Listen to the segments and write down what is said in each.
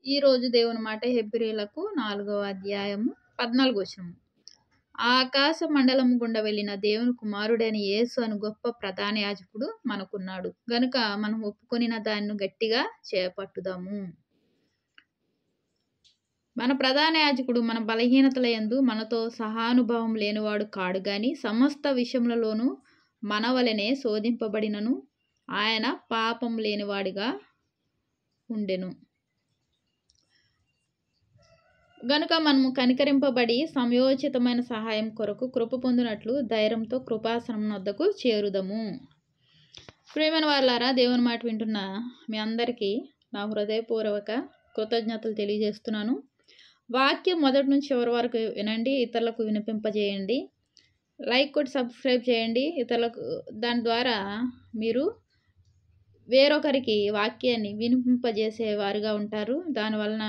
ఈరోజు దేవుని మాట హెబ్రీలకు 4వ అధ్యాయము 14వ వచనము. ఆకాశ మండలం గుండా వెళ్ళిన దేవుని కుమారుడైన యేసు అను గొప్ప ప్రధాన యాజకుడు మనకున్నాడు గనుక మనం ఒప్పుకొనిన దాన్ని గట్టిగా చేపట్టుదాము. మన ప్రధాన యాజకుడు మన బలహీనతల యందు మనతో సహానుభావం లేనివాడు కాడు గాని సమస్త విషయములలోనూ మన వలనే శోధింపబడినను ఆయన పాపం లేనివాడిగా ఉండెను. గనుక మనము కనికరింపబడి సమయోచితమైన సహాయం కొరకు కృప పొందినట్లు ధైర్యంతో కృపాసనం వద్దకు చేరుదము. ప్రియమైన వారలారా, దేవుని మాట వింటున్న మీ అందరికీ నా హృదయపూర్వక కృతజ్ఞతలు తెలియజేస్తున్నాను. వాక్యం మొదటి నుంచి చివరి వరకు వినండి, ఇతరులకు వినిపింపజేయండి, లైక్ కొట్టి సబ్స్క్రైబ్ చేయండి. ఇతరులకు దాని ద్వారా మీరు వేరొకరికి వాక్యాన్ని వినిపింపజేసేవారుగా ఉంటారు. దానివలన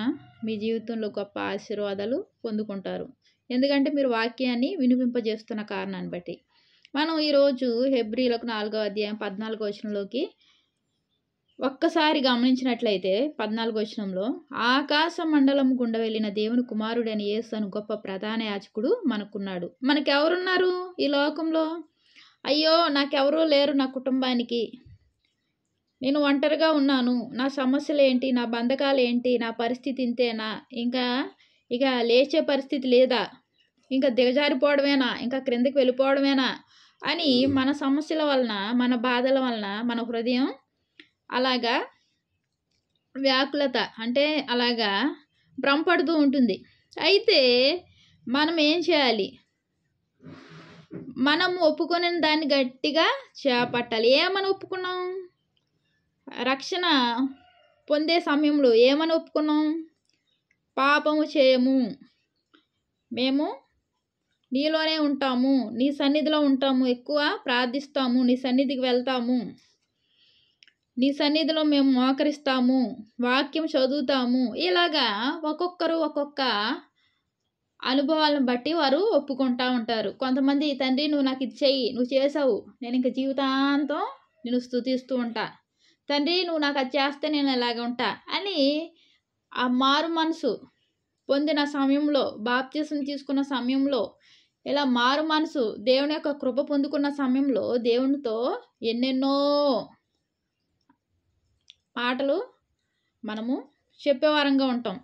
మీ జీవితంలో గొప్ప ఆశీర్వాదాలు పొందుకుంటారు. ఎందుకంటే మీరు వాక్యాన్ని వినిపింపజేస్తున్న కారణాన్ని బట్టి. మనం ఈరోజు హెబ్రీలకు 4వ అధ్యాయం 14వ వచనంలోకి ఒక్కసారి గమనించినట్లయితే 14వ వచనంలో ఆకాశ మండలం గుండా వెళ్ళిన దేవుని కుమారుడైన యేసు అను గొప్ప ప్రధాన యాజకుడు మనకున్నాడు. మనకెవరున్నారు ఈ లోకంలో? అయ్యో నాకెవరూ లేరు, నా కుటుంబానికి నేను ఒంటరిగా ఉన్నాను, నా సమస్యలు ఏంటి, నా బంధకాలు ఏంటి, నా పరిస్థితి ఇంతేనా, ఇక లేచే పరిస్థితి లేదా, ఇంకా దిగజారిపోవడమేనా, ఇంకా క్రిందకి వెళ్ళిపోవడమేనా అని మన సమస్యల వలన, మన బాధల వలన మన హృదయం అలాగా వ్యాకులత అంటే అలాగా భ్రమపడుతూ ఉంటుంది. అయితే మనం ఏం చేయాలి? మనం ఒప్పుకొని దాన్ని గట్టిగా చేపట్టాలి. ఏమని ఒప్పుకున్నాం? రక్షణ పొందే సమయంలో ఏమని ఒప్పుకున్నాం? పాపము చేయము, మేము నీలోనే ఉంటాము, నీ సన్నిధిలో ఉంటాము, ఎక్కువ ప్రార్థిస్తాము, నీ సన్నిధికి వెళ్తాము, నీ సన్నిధిలో మేము మోకరిస్తాము, వాక్యం చదువుతాము. ఇలాగా ఒక్కొక్కరు ఒక్కొక్క అనుభవాలను బట్టి వారు ఒప్పుకుంటూ ఉంటారు. కొంతమంది తండ్రి నువ్వు నాకు ఇది చెయ్యి, నువ్వు చేసావు, నేను ఇంక జీవితాంతం నేను స్తుతిస్తూ ఉంటా, తండ్రి నువ్వు నాకు అది చేస్తే నేను ఇలాగ ఉంటా అని ఆ మారు మనసు పొందిన సమయంలో, బాప్తిసం తీసుకున్న సమయంలో, ఇలా మారు మనసు దేవుని యొక్క కృప పొందుకున్న సమయంలో దేవునితో ఎన్నెన్నో మాటలు మనము చెప్పేవారంగా ఉంటాం.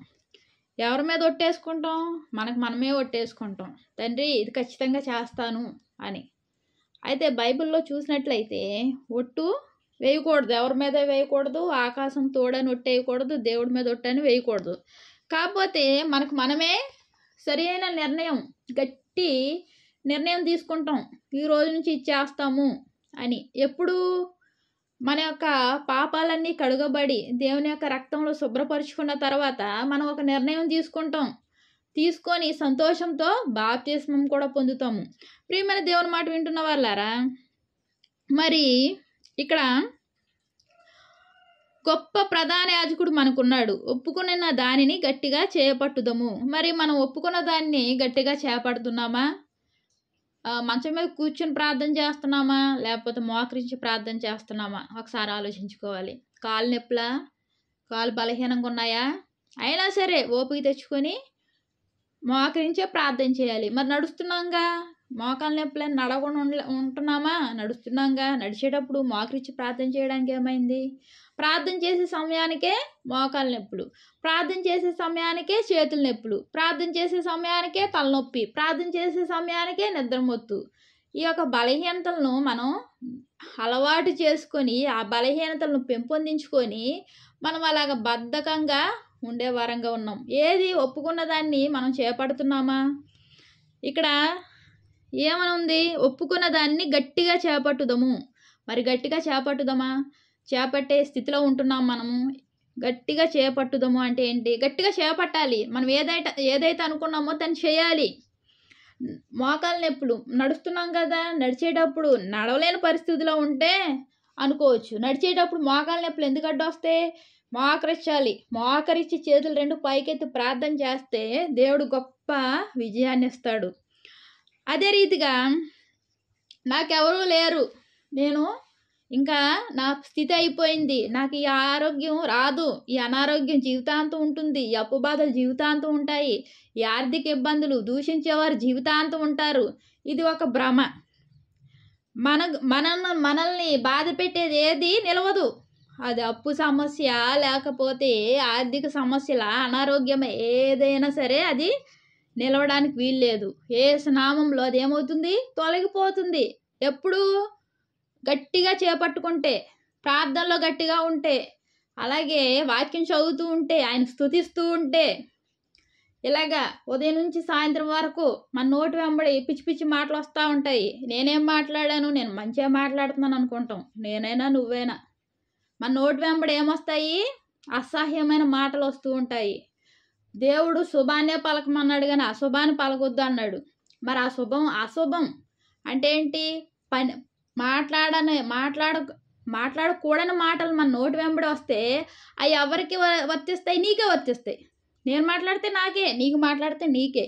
ఎవరి మీద ఒట్టేసుకుంటాం? మనమే ఒట్టేసుకుంటాం, తండ్రి ఇది ఖచ్చితంగా చేస్తాను అని. అయితే బైబిల్లో చూసినట్లయితే ఒట్టు వేయకూడదు, ఎవరి మీద వేయకూడదు, ఆకాశం తోడని ఒట్టేయకూడదు, దేవుడి మీద ఒట్టని వేయకూడదు. కాకపోతే మనమే సరైన నిర్ణయం, గట్టి నిర్ణయం తీసుకుంటాం, ఈ రోజు నుంచి ఇచ్చేస్తాము అని. ఎప్పుడు మన యొక్క పాపాలన్నీ కడుగబడి దేవుని యొక్క రక్తంలో శుభ్రపరుచుకున్న తర్వాత మనం ఒక నిర్ణయం తీసుకొని సంతోషంతో బాప్తిస్మం కూడా పొందుతాము. ప్రియమైన దేవుని మాట వింటున్న వాళ్ళారా, మరి ఇక్కడ గొప్ప ప్రధాన యాజకుడు మనకున్నాడు. ఒప్పుకున్న దానిని గట్టిగా చేపట్టుదాము. మరి మనం ఒప్పుకున్న దాన్ని గట్టిగా చేపడుతున్నామా? మంచం మీద కూర్చొని ప్రార్థన చేస్తున్నామా, లేకపోతే మోకరించి ప్రార్థన చేస్తున్నామా? ఒకసారి ఆలోచించుకోవాలి. కాలు నొప్పులా, కాలు బలహీనంగా ఉన్నాయా? అయినా సరే ఓపిక తెచ్చుకొని మోకరించే ప్రార్థన చేయాలి. మరి నడుస్తున్నాంగా, మోకాలు నొప్పులని నడవకుండా ఉంటున్నామా? నడుస్తున్నాంగా, నడిచేటప్పుడు మోకరించి ప్రార్థన చేయడానికి ఏమైంది? ప్రార్థన చేసే సమయానికే మోకాలు నొప్పులు, ప్రార్థన చేసే సమయానికే చేతుల నొప్పులు, ప్రార్థన చేసే సమయానికే తలనొప్పి, ప్రార్థన చేసే సమయానికే నిద్రమొత్తు. ఈ యొక్క బలహీనతలను మనం అలవాటు చేసుకొని ఆ బలహీనతలను పెంపొందించుకొని మనం అలాగ బద్ధకంగా ఉండే వారంగా ఉన్నాం. ఏది ఒప్పుకున్న దాన్ని మనం చేపడుతున్నామా? ఇక్కడ ఏమనుంది? ఒప్పుకున్న దాన్ని గట్టిగా చేపట్టుదాము. మరి గట్టిగా చేపట్టుదామా? చేపట్టే స్థితిలో ఉంటున్నాం మనము. గట్టిగా చేపట్టుదాము అంటే ఏంటి? గట్టిగా చేపట్టాలి. మనం ఏదైతే అనుకున్నామో దాన్ని చేయాలి. మోకాలు నొప్పులు, నడుస్తున్నాం కదా, నడిచేటప్పుడు నడవలేని పరిస్థితిలో ఉంటే అనుకోవచ్చు, నడిచేటప్పుడు మోకాలు నొప్పులు ఎందుకు అడ్డొస్తే? మోకరించాలి, మోకరించి చేతులు రెండు పైకెత్తి ప్రార్థన చేస్తే దేవుడు గొప్ప విజయాన్ని ఇస్తాడు. అదే రీతిగా నాకెవరూ లేరు, నేను ఇంకా నా స్థితి అయిపోయింది, నాకు ఈ ఆరోగ్యం రాదు, ఈ అనారోగ్యం జీవితాంతం ఉంటుంది, ఈ అప్పు బాధలు జీవితాంతం ఉంటాయి, ఈ ఆర్థిక ఇబ్బందులు దూషించేవారు జీవితాంతం ఉంటారు. ఇది ఒక భ్రమ. మనల్ని బాధ పెట్టేది ఏది నిలవదు. అది అప్పు సమస్య, లేకపోతే ఆర్థిక సమస్యల, అనారోగ్యం, ఏదైనా సరే అది నిలవడానికి వీల్లేదు. యేసు నామంలో అది ఏమవుతుంది? తొలగిపోతుంది. ఎప్పుడు? గట్టిగా చేపట్టుకుంటే, ప్రార్థనలో గట్టిగా ఉంటే, అలాగే వాక్యం చదువుతూ ఉంటే, ఆయన స్తుతిస్తూ ఉంటే. ఇలాగా ఉదయం నుంచి సాయంత్రం వరకు మన నోటి వెంబడి పిచ్చి పిచ్చి మాటలు వస్తూ ఉంటాయి. నేనేం మాట్లాడాను, నేను మంచిగా మాట్లాడుతున్నాను అనుకుంటాం. నేనైనా నువ్వైనా మన నోటి వెంబడి ఏమొస్తాయి? అసహ్యమైన మాటలు వస్తూ ఉంటాయి. దేవుడు శుభాన్నే పలకమన్నాడు కానీ అశుభాన్ని పలకొద్దు అన్నాడు. మరి అశుభం అంటే ఏంటి? మాట్లాడకూడని మాటలు మన నోటి వెంబడి వస్తే అవి ఎవరికి వర్తిస్తాయి? నీకే వర్తిస్తాయి. నేను మాట్లాడితే నాకే, నీకు మాట్లాడితే నీకే.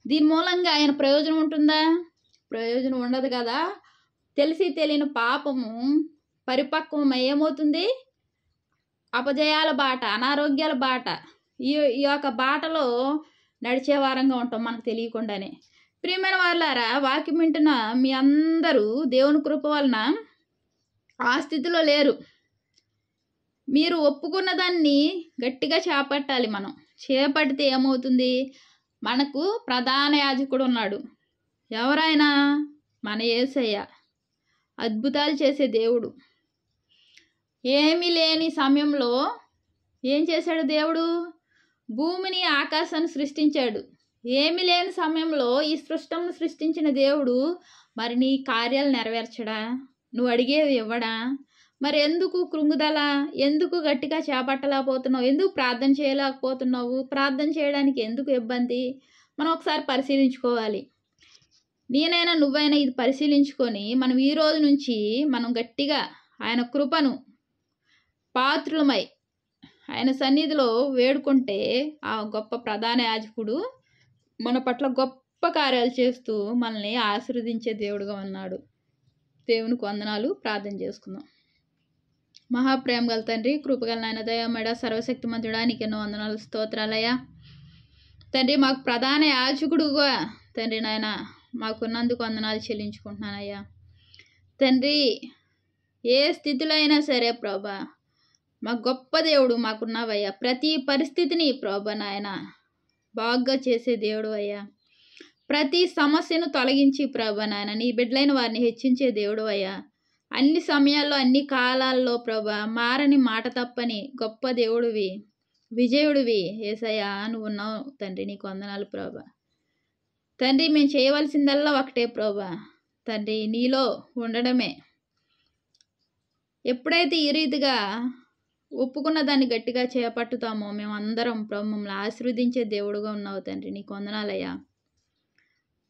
దీని మూలంగా ఆయన ప్రయోజనం ఉంటుందా? ప్రయోజనం ఉండదు కదా. తెలిసి తెలియని పాపము పరిపక్వం ఏమవుతుంది? అపజయాల బాట, అనారోగ్యాల బాట, ఈ యొక్క బాటలో నడిచే వారంగా ఉంటాం మనకు తెలియకుండానే. ప్రియమైన వాళ్ళారా, వాక్యం వింటున్న మీ అందరూ దేవుని కృప వలన ఆ స్థితిలో లేరు. మీరు ఒప్పుకున్న దాన్ని గట్టిగా చేపట్టాలి. మనం చేపడితే ఏమవుతుంది? మనకు ప్రధాన యాజకుడు ఉన్నాడు. ఎవరైనా? మన యేసయ్య. అద్భుతాలు చేసే దేవుడు. ఏమీ లేని సమయంలో ఏం చేశాడు దేవుడు? భూమిని ఆకాశాన్ని సృష్టించాడు. ఏమీ లేని సమయంలో ఈ సృష్టంను సృష్టించిన దేవుడు మరి నీ కార్యాలు నెరవేర్చడా? నువ్వు అడిగేవి ఇవ్వడా? మరి ఎందుకు కృంగుదల? ఎందుకు గట్టిగా చేపట్టలేకపోతున్నావు? ఎందుకు ప్రార్థన చేయలేకపోతున్నావు? ప్రార్థన చేయడానికి ఎందుకు ఇబ్బంది? మనం ఒకసారి పరిశీలించుకోవాలి. నేనైనా నువ్వైనా ఇది పరిశీలించుకొని మనం ఈ రోజు నుంచి మనం గట్టిగా ఆయన కృపను పాత్రులమై ఆయన సన్నిధిలో వేడుకుంటే ఆ గొప్ప ప్రధాన యాజకుడు మన పట్ల గొప్ప కార్యాలు చేస్తూ మనల్ని ఆశీర్వదించే దేవుడుగా ఉన్నాడు. దేవునికి వందనాలు. ప్రార్థన చేసుకుందాం. మహాప్రేమ గల తండ్రి, కృపగల నాయన, దయామేడ, సర్వశక్తిమంతుడా, నీకెన్నో వందనాలు, స్తోత్రాలయ్యా. తండ్రి, మాకు ప్రధాన యాజకుడుగా తండ్రి నాయన మాకున్నందుకు వందనాలు చెల్లించుకుంటున్నానయ్యా. తండ్రి, ఏ స్థితిలో అయినా సరే ప్రభా, మా గొప్ప దేవుడు మాకున్నావయ్యా. ప్రతి పరిస్థితిని ప్రభా నాయన బాగా చేసే దేవుడు అయ్యా. ప్రతి సమస్యను తొలగించి ప్రభా నాయన నీ బిడ్డలైన వారిని హెచ్చించే దేవుడు అయ్యా. అన్ని సమయాల్లో, అన్ని కాలాల్లో ప్రభా మారని, మాట తప్పని గొప్ప దేవుడివి, విజయుడివి యేసయ్యా నువ్వు ఉన్నావు తండ్రి. నీకు వందనాలు ప్రభా. తండ్రి, మేము చేయవలసిందల్లా ఒకటే ప్రభా తండ్రి, నీలో ఉండడమే. ఎప్పుడైతే ఈ రీతిగా ఒప్పుకున్న దాన్ని గట్టిగా చేపట్టుతామో మేమందరం ప్రభు మమ్మల్ని ఆశీర్వదించే దేవుడుగా ఉన్నావు తండ్రి. నీకు వందనాలయ్యా.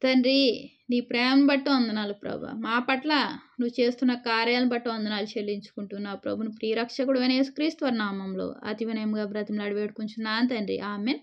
తండ్రి, నీ ప్రేమను బట్టి వందనాలు ప్రభా. మా పట్ల నువ్వు చేస్తున్న కార్యాలను బట్టి వందనాలు చెల్లించుకుంటున్నావు ప్రభుని ప్రియరక్షకుడు యేసుక్రీస్తు వారి నామంలో అతి వినయంగా బ్రతిమలాడి వేడుకుంటున్నాను తండ్రి. ఆమేన్.